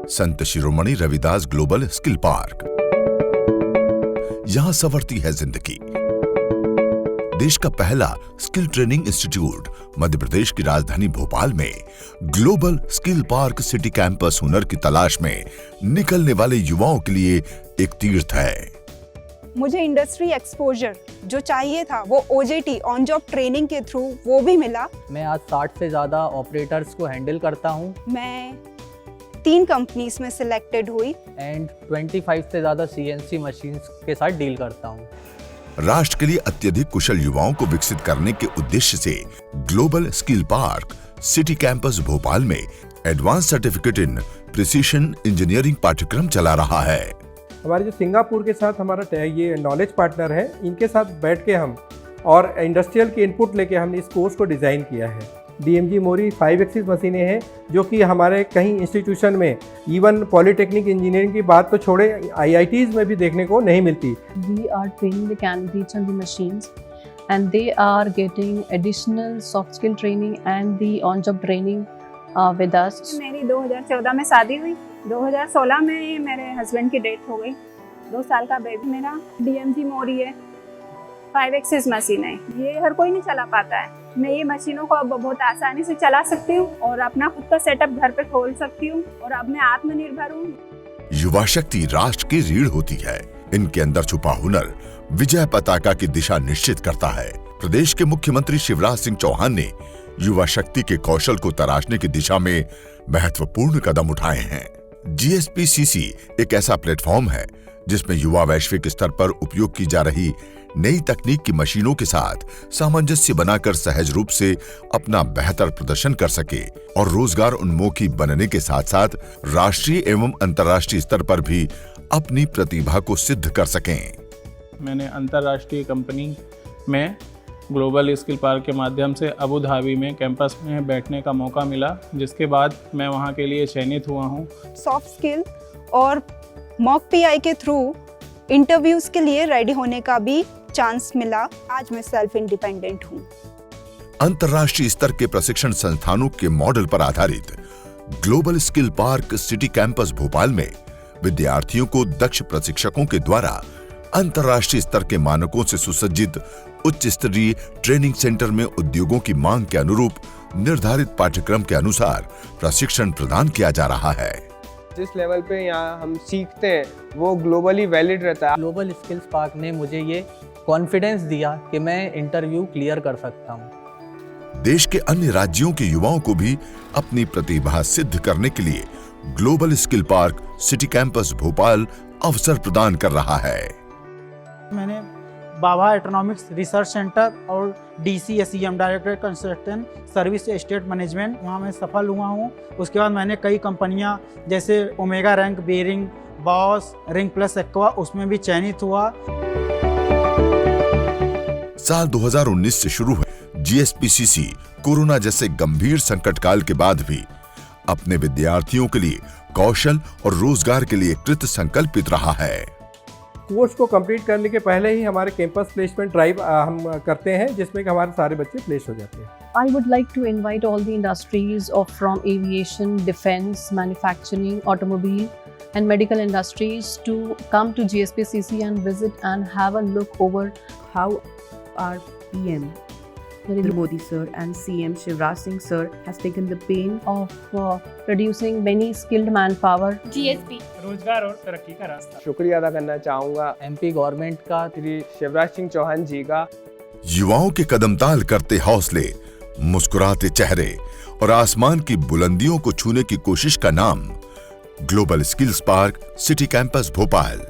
Sant Shiromani Ravidas global skill park. यहां संवरती है जिंदगी। देश का पहला skill training institute Madhya Pradesh की राजधानी भोपाल में global skill park city campus हुनर की तलाश में निकलने वाले युवाओं के लिए एक तीर्थ है। मुझे इंडस्ट्री एक्सपोजर जो चाहिए था वो OJT ऑन जॉब ट्रेनिंग के थ्रू वो भी मिला। मैं आज 60 से ज़्यादा ऑपरेटर्स को हैंडल करता हूँ। मैं 3 कंपनीज में सिलेक्टेड हुई एंड 25 से ज़्यादा CNC मशीन्स के साथ डील करता हूँ। राष्ट्र के लिए अत्यधिक कुशल युवाओं को विकसित करने के उद्देश्य से global skill park city campus Bhopal में advance certificate in precision engineering पाठ्यक्रम चला रहा है। हमारे जो सिंगापुर के साथ हमारा ये नॉलेज पार्टनर है, इनके साथ बैठ के हम और इंडस्ट्रियल की इनपुट लेके हमने इस कोर्स को डिज़ाइन किया है। DMG मोरी 5 एक्सिस मशीनें हैं जो कि हमारे कहीं इंस्टीट्यूशन में इवन पॉलिटेक्निक इंजीनियरिंग की बात तो छोड़े IITs में भी देखने को नहीं मिलती। We are training the candidates on the machines and they are getting additional soft skill training and the on-job training with us. मेरी 2014 में शादी हुई, 2016 में मेरे हस्बैंड की डेथ हो गई। 2 साल का बेबी मेरा। DMG मोरी है, 5 एक्सिस मशीन है, ये हर कोई नहीं चला पाता है। मैं ये मशीनों को अब बहुत आसानी से चला सकती हूँ और अपना खुद का सेटअप घर पे खोल सकती हूँ और अब मैं आत्मनिर्भर हूँ। युवा शक्ति राष्ट्र की रीढ़ होती है। इनके अंदर छुपा हुनर विजय पताका की दिशा निश्चित करता है। प्रदेश के मुख्यमंत्री शिवराज सिंह चौहान ने युवा शक्ति के कौशल को तराशने की दिशा में महत्वपूर्ण कदम उठाए हैं। GSPCC एक ऐसा प्लेटफॉर्म है जिसमें युवा वैश्विक स्तर पर उपयोग की जा रही नई तकनीक की मशीनों के साथ सामंजस्य बनाकर सहज रूप से अपना बेहतर प्रदर्शन कर सके और रोजगार उन्मुखी बनने के साथ साथ राष्ट्रीय एवं अंतर्राष्ट्रीय स्तर पर भी अपनी प्रतिभा को सिद्ध कर सकें। मैंने अंतर्राष्ट्रीय कंपनी में ग्लोबल स्किल पार्क के माध्यम से अबू धाबी में कैंपस में बैठने का मौका मिला, जिसके बाद मैं वहां के लिए चयनित हुआ हूं। सॉफ्ट स्किल और मॉक PI के थ्रू इंटरव्यूज के लिए रेडी होने का भी चांस मिला। आज मैं सेल्फ इंडिपेंडेंट हूँ। अंतर्राष्ट्रीय स्तर के प्रशिक्षण संस्थानों के मॉडल पर आधारित global skill park city campus Bhopal में विद्यार्थियों को दक्ष प्रशिक्षकों के द्वारा अंतर्राष्ट्रीय स्तर के मानकों से सुसज्जित उच्च स्तरीय ट्रेनिंग सेंटर में उद्योगों की मांग के अनुरूप निर्धारित पाठ्यक्रम के अनुसार प्रशिक्षण प्रदान किया जा रहा है। जिस लेवल पे यहाँ हम सीखते हैं वो ग्लोबली वैलिड रहता है। ग्लोबल स्किल्स पार्क ने मुझे ये कॉन्फिडेंस दिया कि मैं इंटरव्यू क्लियर कर सकता हूँ। देश के अन्य राज्यों के युवाओं को भी अपनी प्रतिभा सिद्ध करने के लिए global skill park city campus Bhopal अवसर प्रदान कर रहा है। मैंने बाबा एटोनॉमिक्स रिसर्च सेंटर और DCSEM director construction service state management वहाँ मैं सफल हुआ हूँ। उसके बाद मैंने कई कंपनियाँ जैसे Omega Rank, Bearing, Bosch, Ring Plus Aqua उसमें भी चयनित हुआ। साल 2019 से शुरू हुए GSPCC कोरोना जैसे गंभीर संकट काल के बाद भी अपने विद्यार्थियों के लिए कौशल और रोजगार के लिए कृत संकल्पित रहा है। कोर्स को कंप्लीट करने के पहले ही हमारे कैंपस प्लेसमेंट ड्राइव हम करते हैं जिसमें कि हमारे सारे बच्चे प्लेस हो जाते हैं। I would like to invite all the industries from aviation, defense, manufacturing, automobile and medical industries to come to GSPCC and visit and have a look over how our PM Narendra Modi sir and CM Shivraj Singh sir has taken the pain of producing many skilled manpower. GSP रोजगार और तरक्की का रास्ता। शुक्रिया अदा करना चाहूँगा MP government का, श्री शिवराज सिंह चौहान जी का। युवाओं के कदमताल करते हौसले, मुस्कुराते चेहरे और आसमान की बुलंदियों को छूने की कोशिश का नाम global skills park city campus Bhopal.